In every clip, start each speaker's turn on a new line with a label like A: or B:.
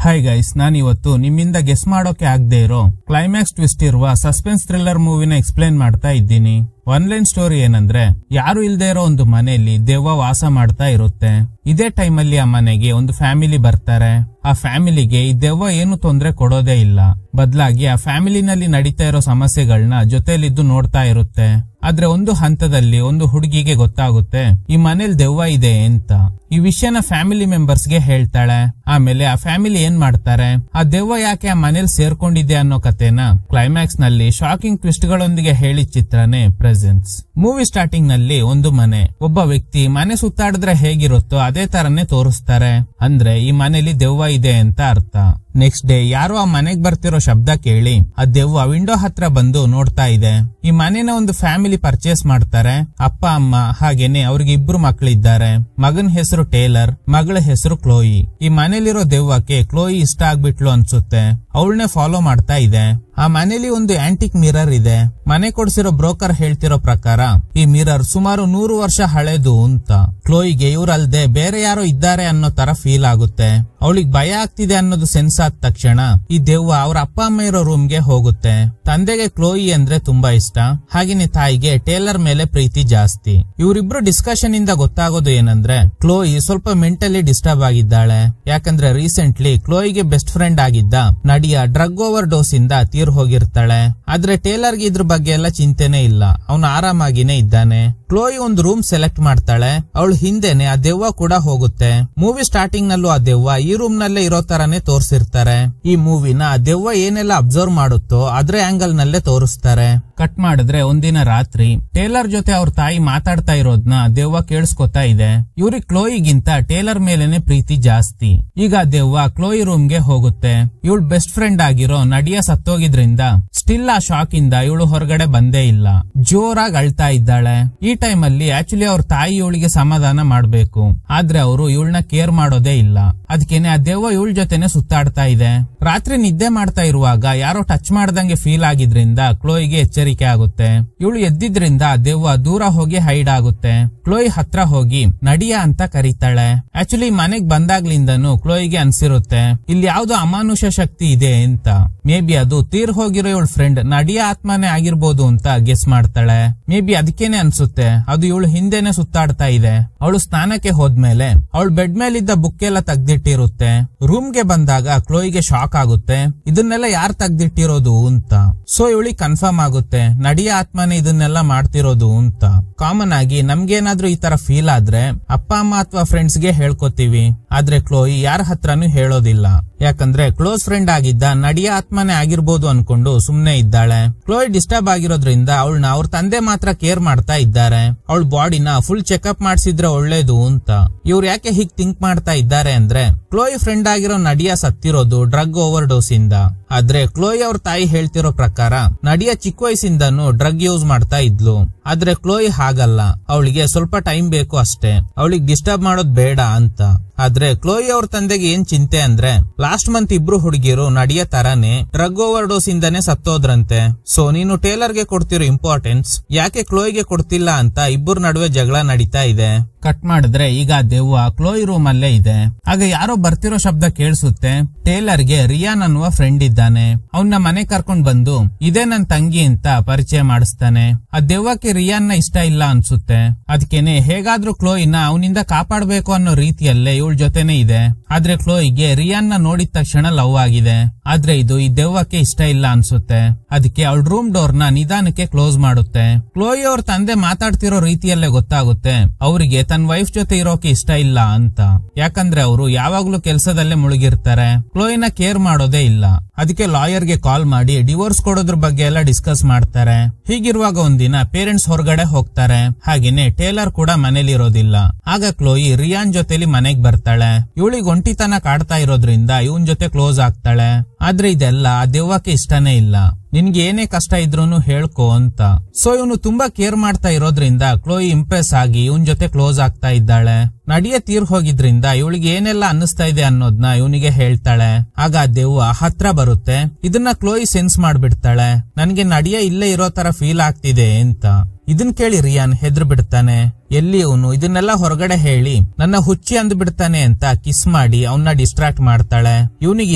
A: Hi guys, ನಾನಿವತ್ತು ನಿಮ್ಮಿಂದ guess ಮಾಡೋಕೆ ಆಗದೆ ಇರೋ ಕ್ಲೈಮ್ಯಾಕ್ಸ್ ಟ್ವಿಸ್ಟ್ ಇರುವ ಸಸ್ಪೆನ್ಸ್ ಥ್ರಿಲ್ಲರ್ ಮೂವಿನ ಎಕ್ಸ್ಪ್ಲೇನ್ ಮಾಡ್ತಾ ಇದ್ದೀನಿ. ಒನ್ ಲೈನ್ ಸ್ಟೋರಿ ಏನಂದ್ರೆ, ಯಾರು ಇಲ್ದೇ ಇರೋ ಒಂದು ಮನೆಯಲ್ಲಿ ದೆವ್ವ ವಾಸ ಮಾಡ್ತಾ ಇರುತ್ತೆ. ಇದೇ ಟೈಮಲ್ಲಿ ಆ ಮನೆಗೆ ಒಂದು ಫ್ಯಾಮಿಲಿ ಬರ್ತಾರೆ. ಆ ಫ್ಯಾಮಿಲಿಗೆ ಈ ದೆವ್ವ ಏನು ತೊಂದರೆ ಕೊಡೋದೇ ಇಲ್ಲ, ಬದಲಾಗಿ ಆ ಫ್ಯಾಮಿಲಿನಲ್ಲಿ ನಡೀತಾ ಇರೋ ಸಮಸ್ಯೆಗಳನ್ನ ಜೊತೆಲಿದ್ದು ನೋಡ್ತಾ ಇರುತ್ತೆ. ಆದ್ರೆ ಒಂದು ಹಂತದಲ್ಲಿ ಒಂದು ಹುಡುಗಿಗೆ ಗೊತ್ತಾಗುತ್ತೆ ಈ ಮನೇಲಿ ದೆವ್ವ ಇದೆ ಅಂತ. ಈ ವಿಷಯನ ಫ್ಯಾಮಿಲಿ ಮೆಂಬರ್ಸ್ ಗೆ ಹೇಳ್ತಾಳೆ. ಆಮೇಲೆ ಆ ಫ್ಯಾಮಿಲಿ ಏನ್ ಮಾಡ್ತಾರೆ, ಆ ದೆವ್ವ ಯಾಕೆ ಆ ಮನೇಲಿ ಸೇರ್ಕೊಂಡಿದೆ ಅನ್ನೋ ಕಥೆನ ಕ್ಲೈಮ್ಯಾಕ್ಸ್ ನಲ್ಲಿ ಶಾಕಿಂಗ್ ಟ್ವಿಸ್ಟ್ ಗಳೊಂದಿಗೆ ಹೇಳಿದ ಚಿತ್ರನೇ ಪ್ರೆಸೆನ್ಸ್. ಮೂವಿ ಸ್ಟಾರ್ಟಿಂಗ್ ನಲ್ಲಿ ಒಂದು ಮನೆ, ಒಬ್ಬ ವ್ಯಕ್ತಿ ಮನೆ ಸುತ್ತಾಡಿದ್ರೆ ಹೇಗಿರುತ್ತೋ ಅದೇ ತರನೇ ತೋರಿಸ್ತಾರೆ. ಅಂದ್ರೆ ಈ ಮನೇಲಿ ದೆವ್ವ ಇದೆ ಅಂತ ಅರ್ಥ. ನೆಕ್ಸ್ಟ್ ಡೇ ಯಾರೋ ಆ ಮನೆಗ್ ಬರ್ತಿರೋ ಶಬ್ದ ಕೇಳಿ ಆ ದೆವ್ವ ವಿಂಡೋ ಹತ್ರ ಬಂದು ನೋಡ್ತಾ ಇದೆ. ಈ ಮನೆನ ಒಂದು ಫ್ಯಾಮಿಲಿ ಪರ್ಚೇಸ್ ಮಾಡ್ತಾರೆ. ಅಪ್ಪ ಅಮ್ಮ ಹಾಗೇನೆ ಅವ್ರಿಗೆ ಇಬ್ರು ಮಕ್ಕಳಿದ್ದಾರೆ. ಮಗನ ಹೆಸರು ಟೇಲರ್, ಮಗಳ ಹೆಸರು ಕ್ಲೋಯಿ. ಈ ಮನೇಲಿರೋ ದೆವ್ವಕ್ಕೆ ಕ್ಲೋಯಿ ಇಷ್ಟ ಆಗ್ಬಿಟ್ಲು ಅನ್ಸುತ್ತೆ. ಅವಳನ್ನೇ ಫಾಲೋ ಮಾಡ್ತಾ ಇದೆ. ಆ ಮನೇಲಿ ಒಂದು ಆಂಟಿಕ್ ಮಿರರ್ ಇದೆ. ಮನೆ ಕೊಡ್ಸಿರೋ ಬ್ರೋಕರ್ ಹೇಳ್ತಿರೋ ಪ್ರಕಾರ ಈ ಮಿರರ್ ಸುಮಾರು 100 ವರ್ಷ ಹಳೆದು ಅಂತ. ಕ್ಲೋಯಿಗೆ ಇವ್ರಲ್ದೆ ಬೇರೆ ಯಾರೋ ಇದ್ದಾರೆ ಅನ್ನೋ ತರ ಫೀಲ್ ಆಗುತ್ತೆ. ಅವಳಿಗೆ ಭಯ ಆಗ್ತಿದೆ ಅನ್ನೋದು ಸೆನ್ಸ್ ಆದ ತಕ್ಷಣ ಈ ದೆವ್ವ ಅವ್ರ ಅಪ್ಪ ಅಮ್ಮ ಇರೋ ರೂಮ್ ಗೆ ಹೋಗುತ್ತೆ. ತಂದೆಗೆ ಕ್ಲೋಯಿ ಅಂದ್ರೆ ತುಂಬಾ ಇಷ್ಟ, ಹಾಗೇನೆ ತಾಯಿಗೆ ಟೇಲರ್ ಮೇಲೆ ಪ್ರೀತಿ ಜಾಸ್ತಿ. ಇವರಿಬ್ರು ಡಿಸ್ಕಷನ್ ಇಂದ ಗೊತ್ತಾಗೋದು ಏನಂದ್ರೆ, ಕ್ಲೋಯಿ ಸ್ವಲ್ಪ ಮೆಂಟಲಿ ಡಿಸ್ಟರ್ಬ್ ಆಗಿದ್ದಾಳೆ. ಯಾಕಂದ್ರೆ ರೀಸೆಂಟ್ಲಿ ಕ್ಲೋಯಿಗೆ ಬೆಸ್ಟ್ ಫ್ರೆಂಡ್ ಆಗಿದ್ದ ನಡಿಯಾ ಡ್ರಗ್ ಓವರ್ ಡೋಸ್ ಇಂದ ತೀರ್ ಹೋಗಿರ್ತಾಳೆ. ಆದ್ರೆ ಟೇಲರ್ಗೆ ಇದ್ರ ಬಗ್ಗೆ ಎಲ್ಲ ಚಿಂತೆನೆ ಇಲ್ಲ, ಅವನು ಆರಾಮಾಗಿನೇ ಇದ್ದಾನೆ. ಕ್ಲೋಯಿ ಒಂದು ರೂಮ್ ಸೆಲೆಕ್ಟ್ ಮಾಡ್ತಾಳೆ. ಅವಳು ಹಿಂದೆನೆ ಆ ದೆವ್ವ ಕೂಡ ಹೋಗುತ್ತೆ. ಮೂವಿ ಸ್ಟಾರ್ಟಿಂಗ್ ನಲ್ಲೂ ಆ ದೆವ್ವ ಈ ರೂಮ್ ನಲ್ಲೇ ಇರೋ ತರಾನೇ ತೋರಿಸಿರ್ತಾರೆ. ಈ ಮೂವಿನ ಆ ದೆವ್ವ ಏನೆಲ್ಲ ಅಬ್ಸರ್ವ್ ಮಾಡುತ್ತೋ ಅದ್ರ ಆಂಗಲ್ ನಲ್ಲೇ ತೋರಿಸ್ತಾರೆ. ಕಟ್ ಮಾಡಿದ್ರೆ ಒಂದಿನ ರಾತ್ರಿ ಟೇಲರ್ ಜೊತೆ ಅವ್ರ ತಾಯಿ ಮಾತಾಡ್ತಾ ಇರೋದ್ನ ದೆವ್ವ ಕೇಳಿಸ್ಕೊತಾ ಇದೆ. ಇವ್ರಿಗೆ ಕ್ಲೋಯಿಗಿಂತ ಟೇಲರ್ ಮೇಲೆನೆ ಪ್ರೀತಿ ಜಾಸ್ತಿ. ಈಗ ದೆವ್ವ ಕ್ಲೋಯಿ ರೂಮ್ ಗೆ ಹೋಗುತ್ತೆ. ಇವಳು ಬೆಸ್ಟ್ ಫ್ರೆಂಡ್ ಆಗಿರೋ ನಡಿಯಾ ಸತ್ತೋಗಿದ್ರಿಂದ ಸ್ಟಿಲ್ ಆ ಶಾಕ್ ಇಂದ ಇವಳು ಹೊರಗಡೆ ಬಂದೇ ಇಲ್ಲ. ಜೋರಾಗಿ ಅಳ್ತಾ ಇದ್ದಾಳೆ. ಈ ಟೈಮ್ ಅಲ್ಲಿ ಆಕ್ಚುಲಿ ಅವ್ರ ತಾಯಿ ಇವಳಿಗೆ ಸಮಾಧಾನ ಮಾಡ್ಬೇಕು, ಆದ್ರೆ ಅವರು ಇವಳನ್ನ ಕೇರ್ ಮಾಡೋದೇ ಇಲ್ಲ. ಅದಕ್ಕೇನೆ ಆ ದೆವ್ವ ಇವಳ ಜೊತೆನೆ ಸುತ್ತಾಡ್ತಾ ಇದೆ. ರಾತ್ರಿ ನಿದ್ದೆ ಮಾಡ್ತಾ ಇರುವಾಗ ಯಾರೋ ಟಚ್ ಮಾಡ್ದಂಗೆ ಫೀಲ್ ಆಗಿದ್ರಿಂದ ಕ್ಲೋಯಿಗೆ ಎಚ್ಚರಿಕೆ ಆಗುತ್ತೆ. ಇವಳು ಎದ್ದಿದ್ರಿಂದ ಆ ದೆವ್ವ ದೂರ ಹೋಗಿ ಹೈಡ್ ಆಗುತ್ತೆ. ಕ್ಲೋಯಿ ಹತ್ರ ಹೋಗಿ ನಡಿಯಾ ಅಂತ ಕರೀತಾಳೆ. ಆಕ್ಚುಲಿ ಮನೆಗ್ ಬಂದಾಗ್ಲಿಂದನು ಕ್ಲೋಯಿಗೆ ಅನ್ಸಿರುತ್ತೆ ಇಲ್ಲಿ ಯಾವ್ದೋ ಅಮಾನುಷ ಶಕ್ತಿ ಇದೆ ಅಂತ. ಮೇ ಬಿ ಅದು ತೀರ್ ಹೋಗಿರೋ ಇವಳ ಫ್ರೆಂಡ್ ನಡಿಯಾ ಆತ್ಮನೇ ಆಗಿರ್ಬೋದು ಅಂತ ಗೆಸ್ ಮಾಡ್ತಾಳೆ. ಮೇ ಬಿ ಅದಕ್ಕೇನೆ ಅನ್ಸುತ್ತೆ ಅದು ಇವಳು ಹಿಂದೆನೆ ಸುತ್ತಾಡ್ತಾ ಇದೆ. ಅವಳು ಸ್ನಾನಕ್ಕೆ ಹೋದ್ಮೇಲೆ ಅವಳು ಬೆಡ್ ಮೇಲಿದ್ದ ಬುಕ್ ಎಲ್ಲ ತೆಗ್ದಿಟ್ಟಿರುತ್ತೆ. ರೂಮ್ ಗೆ ಬಂದಾಗ ಕ್ಲೋಯಿಗೆ ಶಾಕ್ ಆಗುತ್ತೆ, ಇದನ್ನೆಲ್ಲ ಯಾರು ತೆಗ್ದಿಟ್ಟಿರೋದು ಅಂತ. ಸೊ ಇವಳಿಗೆ ಕನ್ಫರ್ಮ್ ಆಗುತ್ತೆ ನಡಿಯಾ ಆತ್ಮನೇ ಇದನ್ನೆಲ್ಲ ಮಾಡ್ತಿರೋದು ಅಂತ. ಕಾಮನ್ ಆಗಿ ನಮ್ಗೇನಾದ್ರೂ ಈ ತರ ಫೀಲ್ ಆದ್ರೆ ಅಪ್ಪ ಅಮ್ಮ ಅಥವಾ ಫ್ರೆಂಡ್ಸ್ ಗೆ ಹೇಳ್ಕೊತೀವಿ, ಆದ್ರೆ ಕ್ಲೋಯಿ ಯಾರ ಹತ್ರನೂ ಹೇಳೋದಿಲ್ಲ. ಯಾಕಂದ್ರೆ ಕ್ಲೋಸ್ ಫ್ರೆಂಡ್ ಆಗಿದ್ದ ನಡಿಯಾ ಆತ್ಮನೇ ಆಗಿರ್ಬೋದು ಅನ್ಕೊಂಡು ಸುಮ್ನೆ ಇದ್ದಾಳೆ. ಕ್ಲೋಯಿ ಡಿಸ್ಟರ್ಬ್ ಆಗಿರೋದ್ರಿಂದ ಅವಳನ್ನ ಅವ್ರ ತಂದೆ ಮಾತ್ರ ಕೇರ್ ಮಾಡ್ತಾ ಇದ್ದಾರೆ. ಅವಳ ಬಾಡಿನ ಫುಲ್ ಚೆಕ್ಅಪ್ ಮಾಡ್ಸಿದ್ರೆ ಒಳ್ಳೇದು ಅಂತ. ಇವ್ರು ಯಾಕೆ ಹೀಗ್ ಥಿಂಕ್ ಮಾಡ್ತಾ ಇದ್ದಾರೆ ಅಂದ್ರೆ, ಕ್ಲೋಯಿ ಫ್ರೆಂಡ್ ಆಗಿರೋ ನಡಿಯಾ ಸತ್ತಿರೋದು ಡ್ರಗ್ ಓವರ್ ಡೋಸ್ ಇಂದ. ಆದ್ರೆ ಕ್ಲೋಯಿ ಅವ್ರ ತಾಯಿ ಹೇಳ್ತಿರೋ ಪ್ರಕಾರ ನಡಿಯಾ ಚಿಕ್ಕ ವಯಸ್ಸಿಂದನು ಡ್ರಗ್ ಯೂಸ್ ಮಾಡ್ತಾ ಇದ್ಲು. ಆದ್ರೆ ಕ್ಲೋಯಿ ಹಾಗಲ್ಲ, ಅವಳಿಗೆ ಸ್ವಲ್ಪ ಟೈಮ್ ಬೇಕು ಅಷ್ಟೇ, ಅವಳಿಗೆ ಡಿಸ್ಟರ್ಬ್ ಮಾಡೋದ್ ಬೇಡ ಅಂತ. ಆದ್ರೆ ಕ್ಲೋಯಿ ಅವ್ರ ತಂದೆಗೆ ಏನ್ ಚಿಂತೆ ಅಂದ್ರೆ, ಲಾಸ್ಟ್ ಮಂತ್ ಇಬ್ರು ಹುಡುಗಿರು ನಡಿಯಾ ತರಾನೇ ಡ್ರಗ್ ಓವರ್ ಡೋಸ್ ಇಂದಾನೆ ಸತ್ತೋದ್ರಂತೆ. ಸೊ ನೀನು ಟೇಲರ್ ಗೆ ಕೊಡ್ತಿರೋ ಇಂಪಾರ್ಟೆನ್ಸ್ ಯಾಕೆ ಕ್ಲೋಯಿಗೆ ಕೊಡ್ತಿಲ್ಲ ಅಂತ ಇಬ್ಬರ ನಡುವೆ ಜಗಳ ನಡೀತಾ ಇದೆ. ಕಟ್ ಮಾಡಿದ್ರೆ ಈಗ ದೆವ್ವ ಕ್ಲೋಯಿ ರೂಮ್ ಅಲ್ಲೇ ಇದೆ. ಆಗ ಯಾರೋ ಬರ್ತಿರೋ ಶಬ್ದ ಕೇಳಿಸುತ್ತೆ. ಟೇಲರ್ಗೆ ರಿಯಾನ್ ಅನ್ನುವ ಫ್ರೆಂಡ್ ಇದ್ದಾನೆ. ಅವನ್ನ ಮನೆ ಕರ್ಕೊಂಡ್ ಬಂದು ಇದೇ ನನ್ ತಂಗಿ ಅಂತ ಪರಿಚಯ ಮಾಡಿಸ್ತಾನೆ. ಆ ದೆವ್ವಕ್ಕೆ ರಿಯಾನ್ ನ ಇಷ್ಟ ಇಲ್ಲ ಅನ್ಸುತ್ತೆ. ಅದಕ್ಕೇನೆ ಹೇಗಾದ್ರೂ ಕ್ಲೋಯಿನ ಅವನಿಂದ ಕಾಪಾಡ್ಬೇಕು ಅನ್ನೋ ರೀತಿಯಲ್ಲೇ ಇವಳ ಜೊತೆನೆ ಇದೆ. ಆದ್ರೆ ಕ್ಲೋಯಿಗೆ ರಿಯಾನ್ ನ ನೋಡಿದ ತಕ್ಷಣ ಲವ್ ಆಗಿದೆ. ಆದ್ರೆ ಇದು ಈ ದೆವ್ವಕ್ಕೆ ಇಷ್ಟ ಇಲ್ಲ ಅನ್ಸುತ್ತೆ. ಅದಕ್ಕೆ ಅವಳ ರೂಮ್ ಡೋರ್ ನ ನಿಧಾನಕ್ಕೆ ಕ್ಲೋಸ್ ಮಾಡುತ್ತೆ. ಕ್ಲೋಯಿ ಅವ್ರ ತಂದೆ ಮಾತಾಡ್ತಿರೋ ರೀತಿಯಲ್ಲೇ ಗೊತ್ತಾಗುತ್ತೆ ಅವರಿಗೆ ತನ್ನ ವೈಫ್ ಜೊತೆ ಇರೋಕೆ ಇಷ್ಟ ಇಲ್ಲ ಅಂತ. ಯಾಕಂದ್ರೆ ಅವರು ಯಾವಾಗ್ಲೂ ಕೆಲ್ಸದಲ್ಲೇ ಮುಳುಗಿರ್ತಾರೆ, ಕ್ಲೋಯಿನ ಕೇರ್ ಮಾಡೋದೇ ಇಲ್ಲ. ಅದಕ್ಕೆ ಲಾಯರ್ ಗೆ ಕಾಲ್ ಮಾಡಿ ಡಿವೋರ್ಸ್ ಕೊಡೋದ್ರ ಬಗ್ಗೆ ಎಲ್ಲ ಡಿಸ್ಕಸ್ ಮಾಡ್ತಾರೆ. ಹೀಗಿರುವಾಗ ಒಂದಿನ ಪೇರೆಂಟ್ಸ್ ಹೊರಗಡೆ ಹೋಗ್ತಾರೆ. ಹಾಗೇನೆ ಟೇಲರ್ ಕೂಡ ಮನೇಲಿ ಇರೋದಿಲ್ಲ. ಆಗ ಕ್ಲೋಯಿ ರಿಯಾನ್ ಜೊತೆಲಿ ಮನೆಗ್ ಬರ್ತಾಳೆ. ಇವಳಿಗೆ ಒಂಟಿತನ ಕಾಡ್ತಾ ಇರೋದ್ರಿಂದ ಇವನ್ ಜೊತೆ ಕ್ಲೋಸ್ ಆಗ್ತಾಳೆ. ಆದ್ರೆ ಇದೆಲ್ಲ ಆ ದೆವ್ವಕ್ಕೆ ಇಷ್ಟನೇ ಇಲ್ಲ. ನಿನ್ಗೆ ಏನೇ ಕಷ್ಟ ಇದ್ರೂನು ಹೇಳ್ಕೊ ಅಂತ. ಸೊ ಇವನು ತುಂಬಾ ಕೇರ್ ಮಾಡ್ತಾ ಇರೋದ್ರಿಂದ ಕ್ಲೋಯಿ ಇಂಪ್ರೆಸ್ ಆಗಿ ಇವನ್ ಜೊತೆ ಕ್ಲೋಸ್ ಆಗ್ತಾ ಇದ್ದಾಳೆ. ನಡಿಯ ತೀರ್ ಹೋಗಿದ್ರಿಂದ ಇವಳಿಗೆ ಏನೆಲ್ಲ ಅನ್ನಿಸ್ತಾ ಇದೆ ಅನ್ನೋದ್ನ ಇವನಿಗೆ ಹೇಳ್ತಾಳೆ. ಆಗ ದೆವ್ವ ಹತ್ರ ಬರುತ್ತೆ. ಇದನ್ನ ಕ್ಲೋಯಿ ಸೆನ್ಸ್ ಮಾಡ್ಬಿಡ್ತಾಳೆ. ನನ್ಗೆ ನಡಿಯ ಇಲ್ಲೇ ಇರೋ ತರ ಫೀಲ್ ಆಗ್ತಿದೆ ಅಂತ. ಇದನ್ ಕೇಳಿ ರಿಯಾನ್ ಹೆದ್ರ ಬಿಡ್ತಾನೆ. ಎಲ್ಲಿ ಇವನು ಇದನ್ನೆಲ್ಲ ಹೊರಗಡೆ ಹೇಳಿ ನನ್ನ ಹುಚ್ಚಿ ಅಂದ್ ಬಿಡ್ತಾನೆ ಅಂತ ಕಿಸ್ ಮಾಡಿ ಅವನ್ನ ಡಿಸ್ಟ್ರಾಕ್ಟ್ ಮಾಡ್ತಾಳೆ. ಇವನಿಗೆ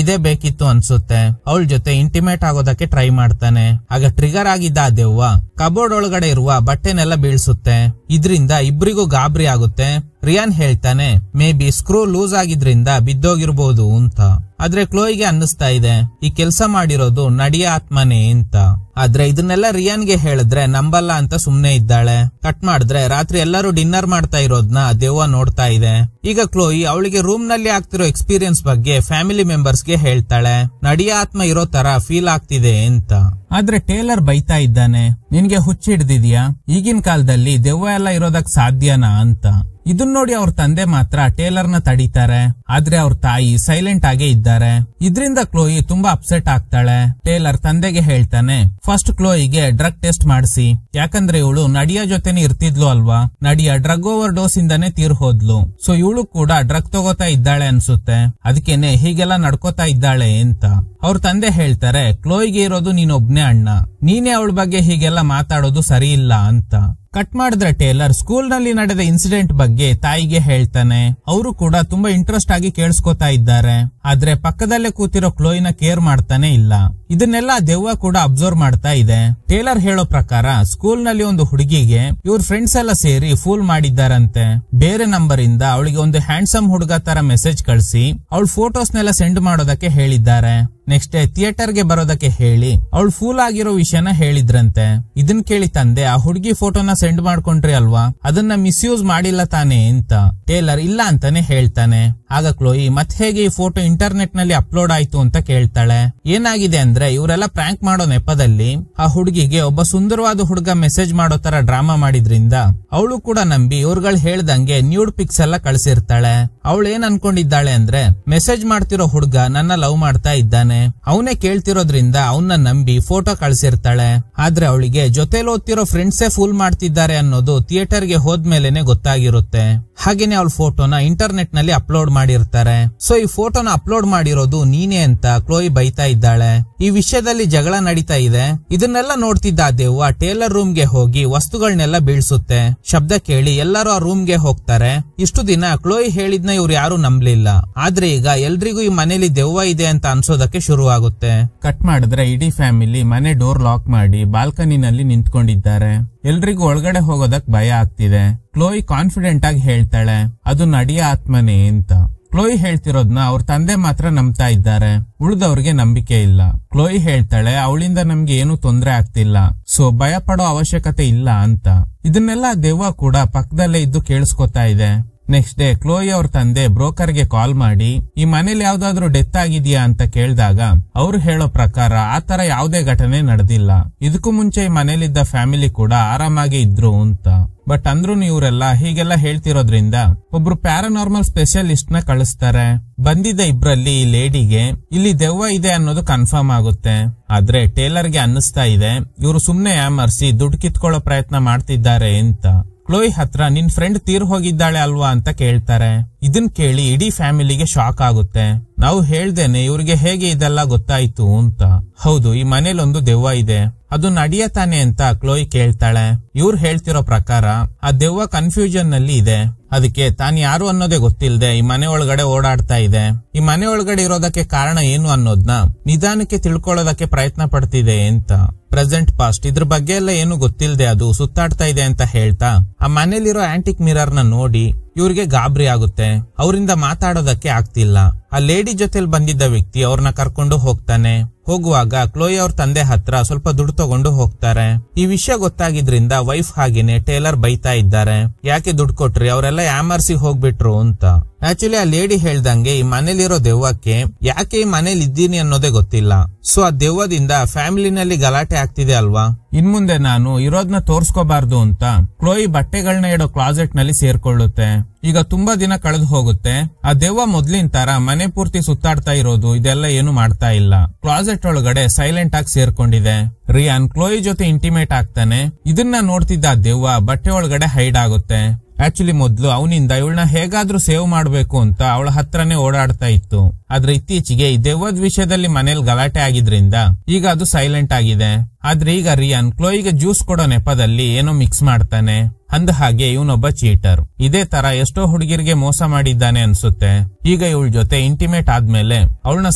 A: ಇದೇ ಬೇಕಿತ್ತು ಅನ್ಸುತ್ತೆ. ಅವಳ ಜೊತೆ ಇಂಟಿಮೇಟ್ ಆಗೋದಕ್ಕೆ ಟ್ರೈ ಮಾಡ್ತಾನೆ. ಆಗ ಟ್ರಿಗರ್ ಆಗಿದ್ದ ಆ ದೆವ್ವ ಕಬೋರ್ಡ್ ಒಳಗಡೆ ಇರುವ ಬಟ್ಟೆನೆಲ್ಲ ಬೀಳ್ಸುತ್ತೆ. ಇದ್ರಿಂದ ಇಬ್ರಿಗೂ ಗಾಬರಿ ಆಗುತ್ತೆ. ರಿಯಾನ್ ಹೇಳ್ತಾನೆ ಮೇ ಬಿ ಸ್ಕ್ರೂ ಲೂಸ್ ಆಗಿದ್ರಿಂದ ಬಿದ್ದೋಗಿರ್ಬೋದು ಅಂತ. ಆದ್ರೆ ಕ್ಲೋಯಿಗೆ ಅನ್ನಿಸ್ತಾ ಇದೆ ಈ ಕೆಲ್ಸ ಮಾಡಿರೋದು ನಡಿಯ ಆತ್ಮನೇ ಅಂತ. ಆದ್ರೆ ಇದನ್ನೆಲ್ಲ ರಿಯಾನ್ಗೆ ಹೇಳಿದ್ರೆ ನಂಬಲ್ಲ ಅಂತ ಸುಮ್ನೆ ಇದ್ದಾಳೆ. ಕಟ್ ಮಾಡಿದ್ರೆ ರಾತ್ರಿ ಎಲ್ಲರೂ ಡಿನ್ನರ್ ಮಾಡ್ತಾ ಇರೋದ್ನ ದೆವ್ವ ನೋಡ್ತಾ ಇದೆ. ಈಗ ಕ್ಲೋಯಿ ಅವಳಿಗೆ ರೂಮ್ ನಲ್ಲಿ ಆಗ್ತಿರೋ ಎಕ್ಸ್ಪೀರಿಯನ್ಸ್ ಬಗ್ಗೆ ಫ್ಯಾಮಿಲಿ ಮೆಂಬರ್ಸ್ ಗೆ ಹೇಳ್ತಾಳೆ. ನಡಿಯ ಆತ್ಮ ಇರೋ ತರ ಫೀಲ್ ಆಗ್ತಿದೆ ಅಂತ. ಆದ್ರೆ ಟೇಲರ್ ಬೈತಾ ಇದ್ದಾನೆ, ನಿನ್ಗೆ ಹುಚ್ಚಿಡ್ದಿದ್ಯಾ? ಈಗಿನ ಕಾಲದಲ್ಲಿ ದೆವ್ವ ಎಲ್ಲ ಇರೋದಕ್ ಸಾಧ್ಯನಾ ಅಂತ. ಇದನ್ ನೋಡಿ ಅವ್ರ ತಂದೆ ಮಾತ್ರ ಟೇಲರ್ ನ ತಡೀತಾರೆ. ಆದ್ರೆ ಅವ್ರ ತಾಯಿ ಸೈಲೆಂಟ್ ಆಗೇ ಇದ್ದಾರೆ. ಇದ್ರಿಂದ ಕ್ಲೋಯಿ ತುಂಬಾ ಅಪ್ಸೆಟ್ ಆಗ್ತಾಳೆ. ಟೇಲರ್ ತಂದೆಗೆ ಹೇಳ್ತಾನೆ ಫಸ್ಟ್ ಕ್ಲೋಯಿಗೆ ಡ್ರಗ್ ಟೆಸ್ಟ್ ಮಾಡಿಸಿ. ಯಾಕಂದ್ರೆ ಇವಳು ನಡಿಯ ಜೊತೆನೆ ಇರ್ತಿದ್ಲು ಅಲ್ವಾ. ನಡಿಯ ಡ್ರಗ್ ಓವರ್ ಡೋಸ್ ಇಂದಾನೆ ತೀರ್ ಹೋದ್ಲು. ಸೊ ಇವಳು ಕೂಡ ಡ್ರಗ್ ತಗೋತಾ ಇದ್ದಾಳೆ ಅನ್ಸುತ್ತೆ. ಅದಕ್ಕೇನೆ ಹೀಗೆಲ್ಲ ನಡ್ಕೋತಾ ಇದ್ದಾಳೆ ಅಂತ. ಅವ್ರ ತಂದೆ ಹೇಳ್ತಾರೆ ಕ್ಲೋಯಿಗೆ ಇರೋದು ನೀನೊಬ್ನೇ ಅಣ್ಣ, ನೀನೇ ಅವಳ ಬಗ್ಗೆ ಹೀಗೆಲ್ಲ ಮಾತಾಡೋದು ಸರಿ ಇಲ್ಲ ಅಂತ. ಕಟ್ ಮಾಡಿದ್ರೆ ಟೇಲರ್ ಸ್ಕೂಲ್ ನಲ್ಲಿ ನಡೆದ ಇನ್ಸಿಡೆಂಟ್ ಬಗ್ಗೆ ತಾಯಿಗೆ ಹೇಳ್ತಾನೆ. ಅವರು ಕೂಡ ತುಂಬಾ ಇಂಟ್ರೆಸ್ಟ್ ಆಗಿ ಕೇಳಿಸ್ಕೊತಾ ಇದ್ದಾರೆ. ಆದ್ರೆ ಪಕ್ಕದಲ್ಲೇ ಕೂತಿರೋ ಕ್ಲೋಯಿನ ಕೇರ್ ಮಾಡ್ತಾನೆ ಇಲ್ಲ. ಇದನ್ನೆಲ್ಲ ದೆವ್ವ ಕೂಡ ಅಬ್ಸರ್ವ್ ಮಾಡ್ತಾ ಇದೆ. ಟೇಲರ್ ಹೇಳೋ ಪ್ರಕಾರ ಸ್ಕೂಲ್ ನಲ್ಲಿ ಒಂದು ಹುಡುಗಿಗೆ ಇವ್ರ ಫ್ರೆಂಡ್ಸ್ ಎಲ್ಲ ಸೇರಿ ಫೂಲ್ ಮಾಡಿದ್ದಾರಂತೆ. ಬೇರೆ ನಂಬರ್ ಇಂದ ಅವಳಿಗೆ ಒಂದು ಹ್ಯಾಂಡ್ಸಮ್ ಹುಡುಗ ತರ ಮೆಸೇಜ್ ಕಳಿಸಿ ಅವಳ ಫೋಟೋಸ್ನೆಲ್ಲ ಸೆಂಡ್ ಮಾಡೋದಕ್ಕೆ ಹೇಳಿದ್ದಾರೆ. ನೆಕ್ಸ್ಟ್ ಡೇ ಥಿಯೇಟರ್ ಗೆ ಬರೋದಕ್ಕೆ ಹೇಳಿ ಅವಳು ಫೂಲ್ ಆಗಿರೋ ವಿಷಯನ ಹೇಳಿದ್ರಂತೆ. ಇದನ್ ಕೇಳಿ ತಂದೆ ಆ ಹುಡುಗಿ ಫೋಟೋನ ಸೆಂಡ್ ಮಾಡ್ಕೊಂಡ್ರಿ ಅಲ್ವಾ, ಅದನ್ನ ಮಿಸ್ಯೂಸ್ ಮಾಡಿಲ್ಲ ತಾನೆ ಅಂತ. ಟೇಲರ್ ಇಲ್ಲ ಅಂತಾನೆ ಹೇಳ್ತಾನೆ. ಆಗ ಕ್ಲೋಯಿ ಮತ್ ಹೇಗೆ ಈ ಫೋಟೋ ಇಂಟರ್ನೆಟ್ ನಲ್ಲಿ ಅಪ್ಲೋಡ್ ಆಯ್ತು ಅಂತ ಕೇಳ್ತಾಳೆ. ಏನಾಗಿದೆ ಅಂದ್ರೆ ಇವರೆಲ್ಲ ಪ್ರ್ಯಾಂಕ್ ಮಾಡೋ ನೆಪದಲ್ಲಿ ಆ ಹುಡುಗಿಗೆ ಒಬ್ಬ ಸುಂದರವಾದ ಹುಡುಗ ಮೆಸೇಜ್ ಮಾಡೋ ತರ ಡ್ರಾಮಾ ಮಾಡಿದ್ರಿಂದ ಅವಳು ಕೂಡ ನಂಬಿ ಇವ್ರುಗಳು ಹೇಳ್ದಂಗೆ ನ್ಯೂಡ್ ಪಿಕ್ಸ್ ಎಲ್ಲ ಕಳ್ಸಿರ್ತಾಳೆ. ಅವಳು ಏನ್ ಅನ್ಕೊಂಡಿದ್ದಾಳೆ ಅಂದ್ರೆ ಮೆಸೇಜ್ ಮಾಡ್ತಿರೋ ಹುಡುಗ ನನ್ನ ಲವ್ ಮಾಡ್ತಾ ಇದ್ದಾನೆ, ಅವನೇ ಕೇಳ್ತಿರೋದ್ರಿಂದ ಅವನ್ನ ನಂಬಿ ಫೋಟೋ ಕಳ್ಸಿರ್ತಾಳೆ. ಆದ್ರೆ ಅವಳಿಗೆ ಜೊತೆಲಿ ಓದ್ತಿರೋ ಫ್ರೆಂಡ್ಸೇ ಫೂಲ್ ಮಾಡ್ತಿದ್ದಾರೆ ಅನ್ನೋದು ಥಿಯೇಟರ್ ಗೆ ಹೋದ್ಮೇಲೆನೆ ಗೊತ್ತಾಗಿರುತ್ತೆ. ಹಾಗೇನೆ ಅವಳ ಫೋಟೋನ ಇಂಟರ್ನೆಟ್ ನಲ್ಲಿ ಅಪ್ಲೋಡ್ ಮಾಡಿರ್ತಾರೆ. ಸೊ ಈ ಫೋಟೋನ ಅಪ್ಲೋಡ್ ಮಾಡಿರೋದು ನೀನೇ ಅಂತ ಕ್ಲೋಯಿ ಬೈತಾ ಇದ್ದಾಳೆ. ಈ ವಿಷಯದಲ್ಲಿ ಜಗಳ ನಡೀತಾ ಇದೆ. ಇದನ್ನೆಲ್ಲ ನೋಡ್ತಿದ್ದ ದೆವ್ವ ಟೇಲರ್ ರೂಮ್ ಗೆ ಹೋಗಿ ವಸ್ತುಗಳನ್ನೆಲ್ಲ ಬೀಳ್ಸುತ್ತೆ. ಶಬ್ದ ಕೇಳಿ ಎಲ್ಲರೂ ಆ ರೂಮ್ ಗೆ ಹೋಗ್ತಾರೆ. ಇಷ್ಟು ದಿನ ಕ್ಲೋಯಿ ಹೇಳಿದ್ನ ಇವ್ರು ಯಾರು ನಂಬಲಿಲ್ಲ. ಆದ್ರೆ ಈಗ ಎಲ್ರಿಗೂ ಈ ಮನೇಲಿ ದೆವ್ವ ಇದೆ ಅಂತ ಅನ್ಸೋದಕ್ಕೆ ಶುರು ಆಗುತ್ತೆ. ಕಟ್ ಮಾಡಿದ್ರೆ ಇಡೀ ಫ್ಯಾಮಿಲಿ ಮನೆ ಡೋರ್ ಲಾಕ್ ಮಾಡಿ ಬಾಲ್ಕನಿನಲ್ಲಿ ನಿಂತ್ಕೊಂಡಿದ್ದಾರೆ. ಎಲ್ರಿಗೂ ಒಳಗಡೆ ಹೋಗೋದಕ್ ಭಯ ಆಗ್ತಿದೆ. ಕ್ಲೋಯಿ ಕಾನ್ಫಿಡೆಂಟ್ ಆಗಿ ಹೇಳ್ತಾಳೆ ಅದು ನಡಿಯ ಆತ್ಮನೇ ಅಂತ. ಕ್ಲೋಯಿ ಹೇಳ್ತಿರೋದ್ನ ಅವ್ರ ತಂದೆ ಮಾತ್ರ ನಂಬ್ತಾ ಇದ್ದಾರೆ, ಉಳಿದವ್ರಿಗೆ ನಂಬಿಕೆ ಇಲ್ಲ. ಕ್ಲೋಯಿ ಹೇಳ್ತಾಳೆ ಅವಳಿಂದ ನಮ್ಗೆ ಏನು ತೊಂದ್ರೆ ಆಗ್ತಿಲ್ಲ, ಸೊ ಭಯ ಪಡೋ ಅವಶ್ಯಕತೆ ಇಲ್ಲ ಅಂತ. ಇದನ್ನೆಲ್ಲ ದೆವ್ವ ಕೂಡ ಪಕ್ಕದಲ್ಲೇ ಇದ್ದು ಕೇಳಿಸ್ಕೊತಾ ಇದೆ. ನೆಕ್ಸ್ಟ್ ಡೇ ಕ್ಲೋಯಿ ಅವ್ರ ತಂದೆ ಬ್ರೋಕರ್ ಗೆ ಕಾಲ್ ಮಾಡಿ ಈ ಮನೇಲಿ ಯಾವ್ದಾದ್ರು ಡೆತ್ ಆಗಿದ್ಯಾ ಅಂತ ಕೇಳಿದಾಗ ಅವ್ರು ಹೇಳೋ ಪ್ರಕಾರ ಆತರ ಯಾವುದೇ ಘಟನೆ ನಡೆದಿಲ್ಲ. ಇದಕ್ಕೂ ಮುಂಚೆ ಈ ಮನೇಲಿದ್ದ ಫ್ಯಾಮಿಲಿ ಕೂಡ ಆರಾಮಾಗಿ ಇದ್ರು ಅಂತ. ಬಟ್ ಅಂದ್ರೂ ಇವರೆಲ್ಲ ಹೀಗೆಲ್ಲ ಹೇಳ್ತಿರೋದ್ರಿಂದ ಒಬ್ರು ಪ್ಯಾರಾನಾರ್ಮಲ್ ಸ್ಪೆಷಲಿಸ್ಟ್ ನ ಕಳಿಸ್ತಾರೆ. ಬಂದಿದ್ದ ಇಬ್ರಲ್ಲಿ ಈ ಲೇಡಿಗೆ ಇಲ್ಲಿ ದೆವ್ವ ಇದೆ ಅನ್ನೋದು ಕನ್ಫರ್ಮ್ ಆಗುತ್ತೆ. ಆದ್ರೆ ಟೇಲರ್ಗೆ ಅನ್ನಿಸ್ತಾ ಇದೆ ಇವರು ಸುಮ್ನೆ ಯಾಮರ್ಸಿ ದುಡ್ಡು ಕಿತ್ಕೊಳ್ಳೋ ಪ್ರಯತ್ನ ಮಾಡ್ತಿದ್ದಾರೆ ಅಂತ. ಕ್ಲೋಯಿ ಹತ್ರ ನಿನ್ ಫ್ರೆಂಡ್ ತೀರ್ ಹೋಗಿದ್ದಾಳೆ ಅಲ್ವಾ ಅಂತ ಕೇಳ್ತಾರೆ. ಇದನ್ ಕೇಳಿ ಇಡೀ ಫ್ಯಾಮಿಲಿಗೆ ಶಾಕ್ ಆಗುತ್ತೆ. ನಾವು ಹೇಳ್ದೇನೆ ಇವ್ರಿಗೆ ಹೇಗೆ ಇದೆಲ್ಲ ಗೊತ್ತಾಯ್ತು ಅಂತ. ಹೌದು, ಈ ಮನೇಲಿ ಒಂದು ದೆವ್ವ ಇದೆ, ಅದು ನಡಿಯ ತಾನೆ ಅಂತ ಕ್ಲೋಯಿ ಕೇಳ್ತಾಳೆ. ಇವ್ರು ಹೇಳ್ತಿರೋ ಪ್ರಕಾರ ಆ ದೆವ್ವ ಕನ್ಫ್ಯೂಷನ್ ನಲ್ಲಿ ಇದೆ. ಅದಕ್ಕೆ ತಾನ್ ಯಾರು ಅನ್ನೋದೇ ಗೊತ್ತಿಲ್ಲದೆ ಈ ಮನೆ ಒಳಗಡೆ ಓಡಾಡ್ತಾ ಇದೆ. ಈ ಮನೆ ಒಳಗಡೆ ಇರೋದಕ್ಕೆ ಕಾರಣ ಏನು ಅನ್ನೋದ್ನ ನಿಧಾನಕ್ಕೆ ತಿಳ್ಕೊಳ್ಳೋದಕ್ಕೆ ಪ್ರಯತ್ನ ಪಡ್ತಿದೆ ಅಂತ. ಪ್ರೆಸೆಂಟ್ ಪಾಸ್ಟ್ ಇದ್ರ ಬಗ್ಗೆ ಎಲ್ಲ ಏನು ಗೊತ್ತಿಲ್ಲದೆ ಅದು ಸುತ್ತಾಡ್ತಾ ಇದೆ ಅಂತ ಹೇಳ್ತಾ ಆ ಮನೇಲಿರೋ ಆಂಟಿಕ್ ಮಿರರ್ ನ ನೋಡಿ ಇವ್ರಿಗೆ ಗಾಬರಿ ಆಗುತ್ತೆ. ಅವರಿಂದ ಮಾತಾಡೋದಕ್ಕೆ ಆಗ್ತಿಲ್ಲ. ಆ ಲೇಡಿ ಜೊತೆಲಿ ಬಂದಿದ್ದ ವ್ಯಕ್ತಿ ಅವ್ರನ್ನ ಕರ್ಕೊಂಡು ಹೋಗ್ತಾನೆ. ಹೋಗುವಾಗ ಕ್ಲೋಯಿ ಅವ್ರ ತಂದೆ ಹತ್ರ ಸ್ವಲ್ಪ ದುಡ್ಡು ತಗೊಂಡು ಹೋಗ್ತಾರೆ. ಈ ವಿಷಯ ಗೊತ್ತಾಗಿದ್ರಿಂದ ವೈಫ್ ಹಾಗೇನೆ ಟೇಲರ್ ಬೈತಾ ಇದ್ದಾರೆ, ಯಾಕೆ ದುಡ್ಡು ಕೊಟ್ರಿ, ಅವರೆಲ್ಲ ಯಾಮರ್ಸಿ ಹೋಗ್ಬಿಟ್ರು ಅಂತ. ಆಕ್ಚುಲಿ ಆ ಲೇಡಿ ಹೇಳ್ದಂಗೆ ಈ ಮನೇಲಿರೋ ದೆವ್ವಕ್ಕೆ ಯಾಕೆ ಈ ಮನೇಲಿ ಇದ್ದೀನಿ ಅನ್ನೋದೇ ಗೊತ್ತಿಲ್ಲ. ಸೊ ಆ ದೆವ್ವದಿಂದ ಫ್ಯಾಮಿಲಿನಲ್ಲಿ ಗಲಾಟೆ ಆಗ್ತಿದೆ ಅಲ್ವಾ. ಇನ್ ಮುಂದೆ ನಾನು ಇರೋದ್ನ ತೋರ್ಸ್ಕೋಬಾರ್ದು ಅಂತ ಕ್ಲೋಯಿ ಬಟ್ಟೆಗಳನ್ನ ಇಡೋ ಕ್ಲಾಸೆಟ್ ನಲ್ಲಿ ಸೇರ್ಕೊಳ್ಳುತ್ತೆ. ಈಗ ತುಂಬಾ ದಿನ ಕಳೆದು ಹೋಗುತ್ತೆ. ಆ ದೆವ್ವ ಮೊದ್ಲಿನ ತರ ಮನೆ ಪೂರ್ತಿ ಸುತ್ತಾಡ್ತಾ ಇರೋದು ಇದೆಲ್ಲ ಏನು ಮಾಡ್ತಾ ಇಲ್ಲ. ಕ್ಲಾಸೆಟ್ ಒಳಗಡೆ ಸೈಲೆಂಟ್ ಆಗಿ ಸೇರ್ಕೊಂಡಿದೆ. ರಿಯಾನ್ ಕ್ಲೋಯಿ ಜೊತೆ ಇಂಟಿಮೇಟ್ ಆಗ್ತಾನೆ. ಇದನ್ನ ನೋಡ್ತಿದ್ದ ಆ ದೆವ್ವ ಬಟ್ಟೆ ಒಳಗಡೆ ಹೈಡ್ ಆಗುತ್ತೆ. ಆಕ್ಚುಲಿ ಮೊದ್ಲು ಅವನಿಂದ ಇವಳನ್ನ ಹೇಗಾದ್ರೂ ಸೇವ್ ಮಾಡ್ಬೇಕು ಅಂತ ಅವಳ ಹತ್ರನೇ ಓಡಾಡ್ತಾ ಇತ್ತು. ಆದ್ರೆ ಇತ್ತೀಚೆಗೆ ಈ ದೆವ್ವದ ವಿಷಯದಲ್ಲಿ ಮನೇಲಿ ಗಲಾಟೆ ಆಗಿದ್ರಿಂದ ಈಗ ಅದು ಸೈಲೆಂಟ್ ಆಗಿದೆ. ಆದ್ರೆ ಈಗ ರಿಯಾನ್ ಕ್ಲೋಯಿಗೆ ಜ್ಯೂಸ್ ಕೊಡೋ ನೆಪದಲ್ಲಿ ಏನೋ ಮಿಕ್ಸ್ ಮಾಡ್ತಾನೆ. ಅಂದ ಹಾಗೆ ಇವನೊಬ್ಬ ಚೀಟರ್. ಇದೇ ತರ ಎಷ್ಟೋ ಹುಡುಗಿರಿಗೆ ಮೋಸ ಮಾಡಿದ್ದಾನೆ ಅನ್ಸುತ್ತೆ. ಈಗ ಇವಳ ಜೊತೆ ಇಂಟಿಮೇಟ್ ಆದ್ಮೇಲೆ ಅವಳನ್ನ